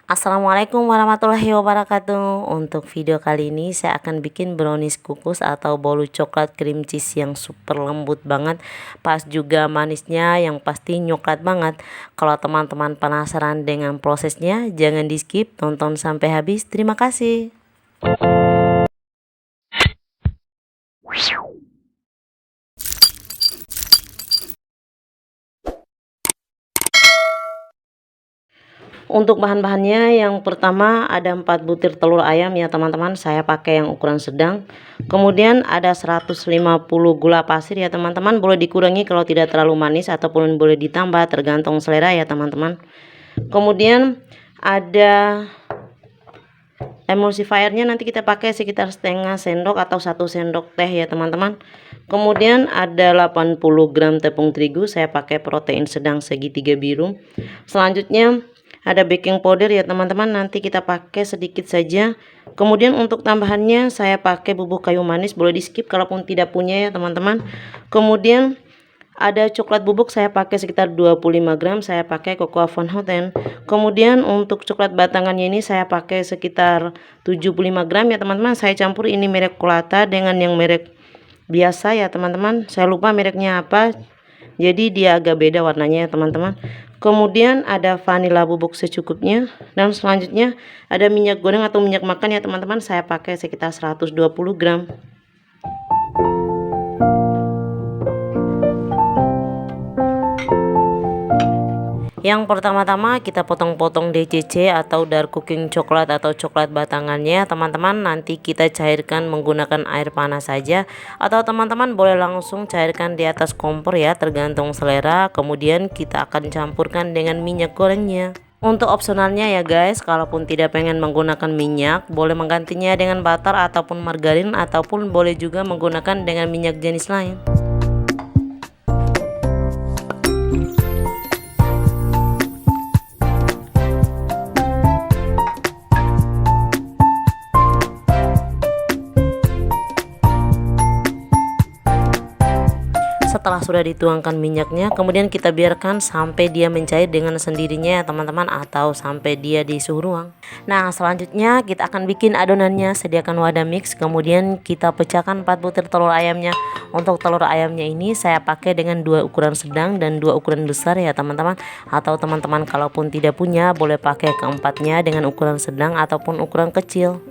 Assalamualaikum warahmatullahi wabarakatuh. Untuk video kali ini saya akan bikin brownies kukus atau bolu coklat cream cheese yang super lembut banget, pas juga manisnya yang pasti nyoklat banget. Kalau teman-teman penasaran dengan prosesnya, jangan di skip, tonton sampai habis. Terima kasih. Untuk bahan-bahannya, yang pertama ada 4 butir telur ayam ya teman-teman, saya pakai yang ukuran sedang. Kemudian ada 150 gula pasir ya teman-teman, boleh dikurangi kalau tidak terlalu manis ataupun boleh ditambah tergantung selera ya teman-teman. Kemudian ada emulsifiernya, nanti kita pakai sekitar setengah sendok atau 1 sendok teh ya teman-teman. Kemudian ada 80 gram tepung terigu, saya pakai protein sedang segitiga biru. Selanjutnya ada baking powder ya teman-teman, nanti kita pakai sedikit saja. Kemudian untuk tambahannya saya pakai bubuk kayu manis, boleh di skip kalaupun tidak punya ya teman-teman. Kemudian ada coklat bubuk, saya pakai sekitar 25 gram, saya pakai Cocoa Van Houten. Kemudian untuk coklat batangannya ini saya pakai sekitar 75 gram ya teman-teman. Saya campur ini merek Colata dengan yang merek biasa ya teman-teman, saya lupa mereknya apa, jadi dia agak beda warnanya ya teman-teman. Kemudian ada vanila bubuk secukupnya, dan selanjutnya ada minyak goreng atau minyak makan ya teman-teman, saya pakai sekitar 120 gram. Yang pertama-tama kita potong-potong DCC atau dark cooking coklat atau coklat batangannya teman-teman. Nanti kita cairkan menggunakan air panas saja, atau teman-teman boleh langsung cairkan di atas kompor ya, tergantung selera. Kemudian kita akan campurkan dengan minyak gorengnya. Untuk opsionalnya ya guys, kalaupun tidak pengen menggunakan minyak, boleh menggantinya dengan butter ataupun margarin, ataupun boleh juga menggunakan dengan minyak jenis lain. Setelah sudah dituangkan minyaknya, kemudian kita biarkan sampai dia mencair dengan sendirinya ya teman-teman, atau sampai dia di suhu ruang. Nah, selanjutnya kita akan bikin adonannya. Sediakan wadah mix, kemudian kita pecahkan 4 butir telur ayamnya. Untuk telur ayamnya ini saya pakai dengan 2 ukuran sedang dan 2 ukuran besar ya teman-teman, atau teman-teman kalaupun tidak punya boleh pakai keempatnya dengan ukuran sedang ataupun ukuran kecil.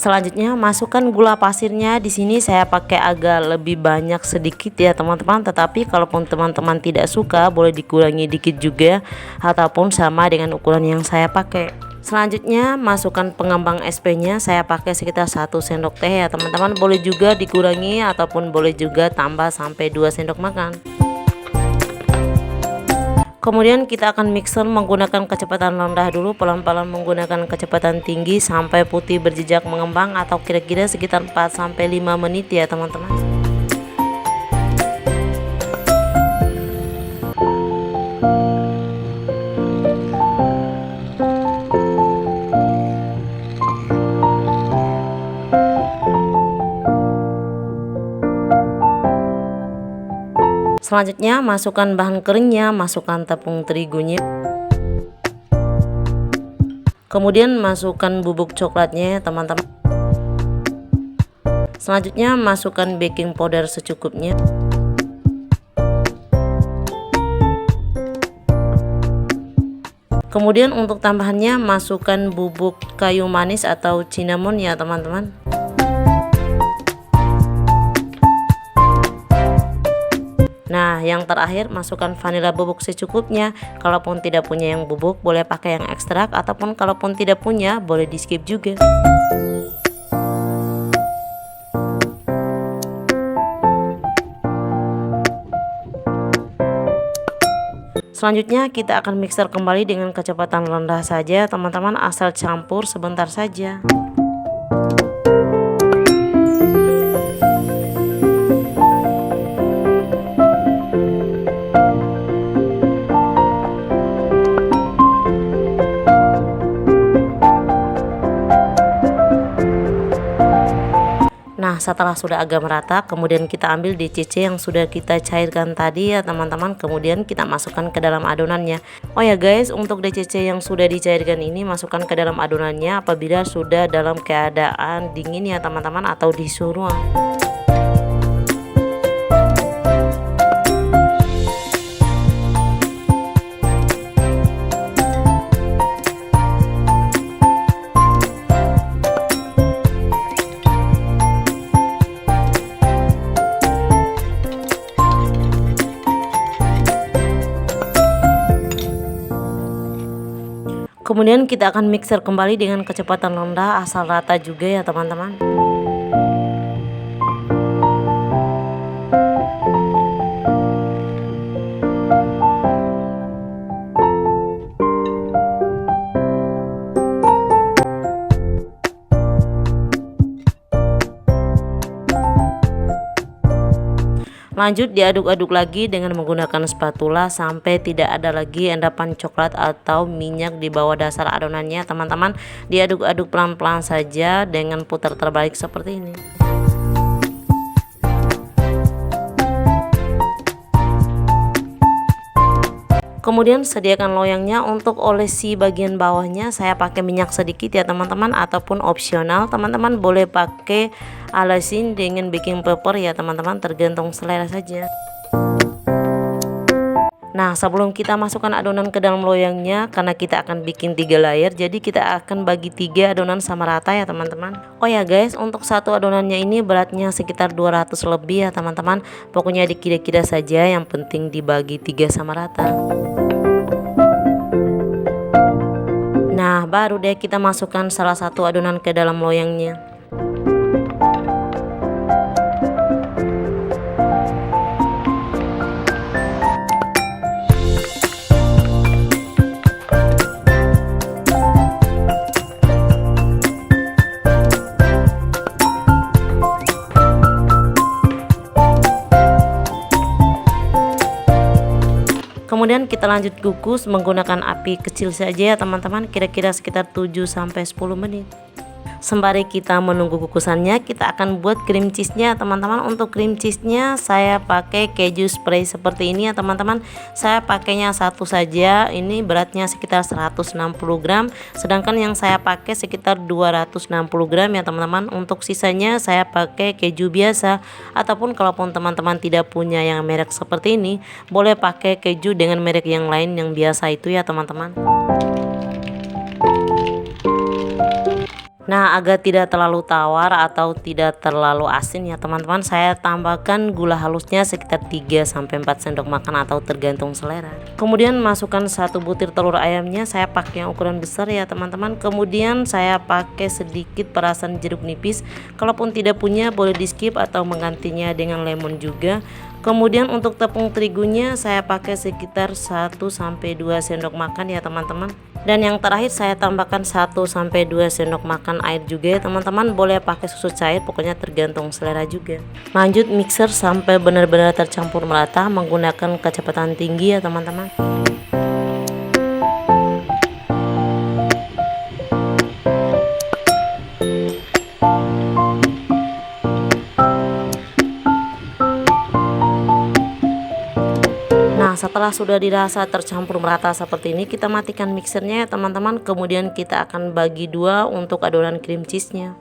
Selanjutnya masukkan gula pasirnya. Di sini saya pakai agak lebih banyak sedikit ya teman-teman, tetapi kalaupun teman-teman tidak suka boleh dikurangi dikit juga ataupun sama dengan ukuran yang saya pakai. Selanjutnya masukkan pengembang SP-nya, saya pakai sekitar 1 sendok teh ya teman-teman, boleh juga dikurangi ataupun boleh juga tambah sampai 2 sendok makan. Kemudian kita akan mixer menggunakan kecepatan rendah dulu, pelan-pelan menggunakan kecepatan tinggi sampai putih berjejak mengembang, atau kira-kira sekitar 4-5 menit ya teman-teman. Selanjutnya masukkan bahan keringnya, masukkan tepung terigunya. Kemudian masukkan bubuk coklatnya teman-teman. Selanjutnya masukkan baking powder secukupnya. Kemudian untuk tambahannya masukkan bubuk kayu manis atau cinnamon ya teman-teman. Nah, yang terakhir masukkan vanila bubuk secukupnya. Kalaupun tidak punya yang bubuk boleh pakai yang ekstrak, ataupun kalaupun tidak punya boleh di skip juga. Selanjutnya kita akan mixer kembali dengan kecepatan rendah saja teman-teman, asal campur sebentar saja. Nah, setelah sudah agak merata, kemudian kita ambil DCC yang sudah kita cairkan tadi ya teman-teman, kemudian kita masukkan ke dalam adonannya. Oh ya guys, untuk DCC yang sudah dicairkan ini masukkan ke dalam adonannya apabila sudah dalam keadaan dingin ya teman-teman, atau di suhu ruang. Kemudian kita akan mixer kembali dengan kecepatan rendah asal rata juga ya teman-teman. Lanjut diaduk-aduk lagi dengan menggunakan spatula sampai tidak ada lagi endapan coklat atau minyak di bawah dasar adonannya teman-teman. Diaduk-aduk pelan-pelan saja dengan putar terbalik seperti ini. Kemudian sediakan loyangnya. Untuk olesi bagian bawahnya saya pakai minyak sedikit ya teman-teman, ataupun opsional teman-teman boleh pakai alasin dengan baking paper ya teman-teman, tergantung selera saja. Nah, sebelum kita masukkan adonan ke dalam loyangnya, karena kita akan bikin 3 layer, jadi kita akan bagi 3 adonan sama rata ya teman-teman. Oh ya guys, untuk satu adonannya ini beratnya sekitar 200 lebih ya teman-teman. Pokoknya dikira-kira saja, yang penting dibagi 3 sama rata. Nah, baru deh kita masukkan salah satu adonan ke dalam loyangnya. Kemudian kita lanjut kukus menggunakan api kecil saja ya teman-teman, kira-kira sekitar 7-10 menit. Sembari kita menunggu kukusannya, kita akan buat cream cheese-nya teman-teman. Untuk cream cheese-nya saya pakai keju spray seperti ini ya teman-teman. Saya pakainya satu saja, ini beratnya sekitar 160 gram, sedangkan yang saya pakai sekitar 260 gram ya teman-teman. Untuk sisanya saya pakai keju biasa, ataupun kalaupun teman-teman tidak punya yang merek seperti ini, boleh pakai keju dengan merek yang lain yang biasa itu ya teman-teman. Nah, agar tidak terlalu tawar atau tidak terlalu asin ya teman-teman, saya tambahkan gula halusnya sekitar 3-4 sendok makan atau tergantung selera. Kemudian masukkan 1 butir telur ayamnya, saya pakai yang ukuran besar ya teman-teman. Kemudian saya pakai sedikit perasan jeruk nipis, kalaupun tidak punya boleh di skip atau menggantinya dengan lemon juga. Kemudian untuk tepung terigunya saya pakai sekitar 1-2 sendok makan ya teman-teman. Dan yang terakhir saya tambahkan 1-2 sendok makan air juga ya teman-teman, boleh pakai susu cair, pokoknya tergantung selera juga. Lanjut mixer sampai benar-benar tercampur merata menggunakan kecepatan tinggi ya teman-teman. Nah, setelah sudah dirasa tercampur merata seperti ini, kita matikan mixernya ya teman-teman. Kemudian kita akan bagi 2 untuk adonan cream cheese-nya.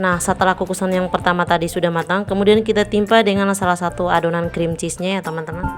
Nah, setelah kukusan yang pertama tadi sudah matang, kemudian kita timpa dengan salah satu adonan cream cheese-nya ya teman-teman.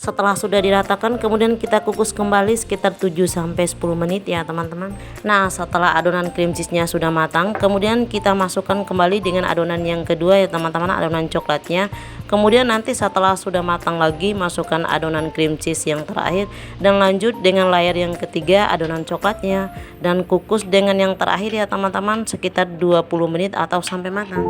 Setelah sudah diratakan, kemudian kita kukus kembali sekitar 7-10 menit ya teman-teman. Nah, setelah adonan cream cheese-nya sudah matang, kemudian kita masukkan kembali dengan adonan yang kedua ya teman-teman, adonan coklatnya. Kemudian nanti setelah sudah matang lagi, masukkan adonan cream cheese yang terakhir, dan lanjut dengan layer yang ketiga adonan coklatnya, dan kukus dengan yang terakhir ya teman-teman sekitar 20 menit atau sampai matang.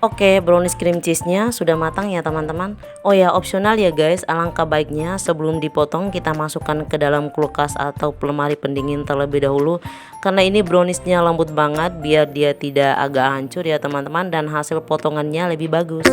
Oke, brownies cream cheese-nya sudah matang ya teman-teman. Oh ya, opsional ya guys, alangkah baiknya sebelum dipotong kita masukkan ke dalam kulkas atau lemari pendingin terlebih dahulu. Karena ini browniesnya lembut banget, biar dia tidak agak hancur ya teman-teman, dan hasil potongannya lebih bagus.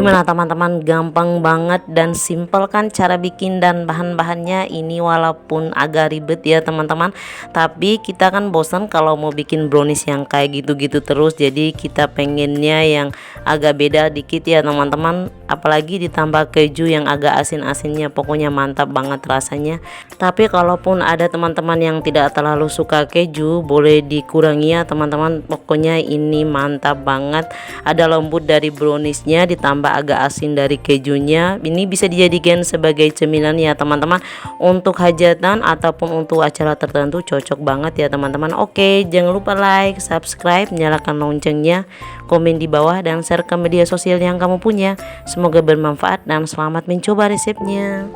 Gimana teman-teman, gampang banget dan simple kan cara bikin dan bahan-bahannya ini, walaupun agak ribet ya teman-teman, tapi kita kan bosan kalau mau bikin brownies yang kayak gitu-gitu terus, jadi kita pengennya yang agak beda dikit ya teman-teman, apalagi ditambah keju yang agak asin-asinnya, pokoknya mantap banget rasanya. Tapi kalaupun ada teman-teman yang tidak terlalu suka keju, boleh dikurangi ya teman-teman, pokoknya ini mantap banget, ada lembut dari browniesnya ditambah agak asin dari kejunya. Ini bisa dijadikan sebagai cemilan ya teman-teman, untuk hajatan ataupun untuk acara tertentu cocok banget ya teman-teman. Oke, jangan lupa like, subscribe, nyalakan loncengnya, komen di bawah, dan share ke media sosial yang kamu punya. Semoga bermanfaat dan selamat mencoba resepnya.